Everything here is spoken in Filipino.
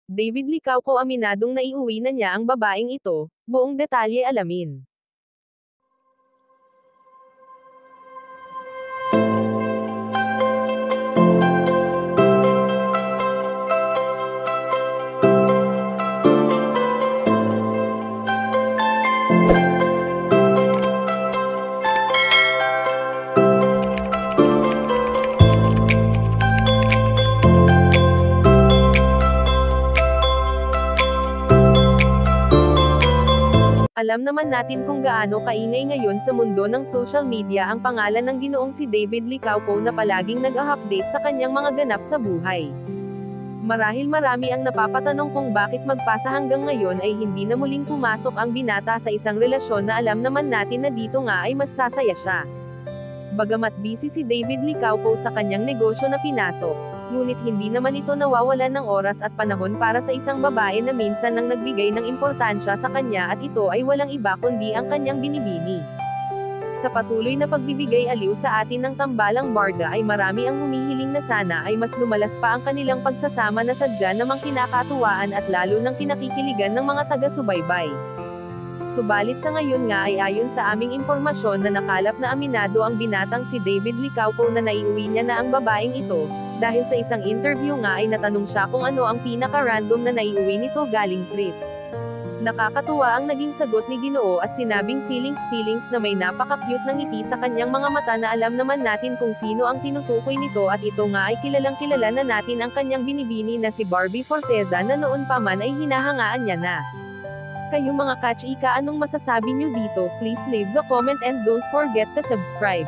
David Licauco aminadong naiuwi na niya ang babaeng ito, buong detalye alamin. Alam naman natin kung gaano kaingay ngayon sa mundo ng social media ang pangalan ng ginoong si David Licauco na palaging nag-a-update sa kanyang mga ganap sa buhay. Marahil marami ang napapatanong kung bakit magpasa hanggang ngayon ay hindi na muling pumasok ang binata sa isang relasyon na alam naman natin na dito nga ay mas sasaya siya. Bagamat busy si David Licauco sa kanyang negosyo na pinasok, ngunit hindi naman ito nawawalan ng oras at panahon para sa isang babae na minsan nang nagbigay ng importansya sa kanya at ito ay walang iba kundi ang kanyang binibini. Sa patuloy na pagbibigay aliw sa atin ng tambalang Barda ay marami ang humihiling na sana ay mas lumalas pa ang kanilang pagsasama na sadya namang kinakatuwaan at lalo ng kinakikiligan ng mga taga-subaybay. Subalit sa ngayon nga ay ayon sa aming impormasyon na nakalap na aminado ang binatang si David Licauco na naiuwi niya na ang babaeng ito, dahil sa isang interview nga ay natanong siya kung ano ang pinaka-random na naiuwi nito galing trip. Nakakatuwa ang naging sagot ni Ginoo at sinabing feelings na may napaka-cute ng ngiti sa kanyang mga mata na alam naman natin kung sino ang tinutukoy nito at ito nga ay kilalang kilala na natin ang kanyang binibini na si Barbie Forteza na noon pa man ay hinahangaan niya na. Kayo mga ka-chika, anong masasabi nyo dito? Please leave the comment and don't forget to subscribe.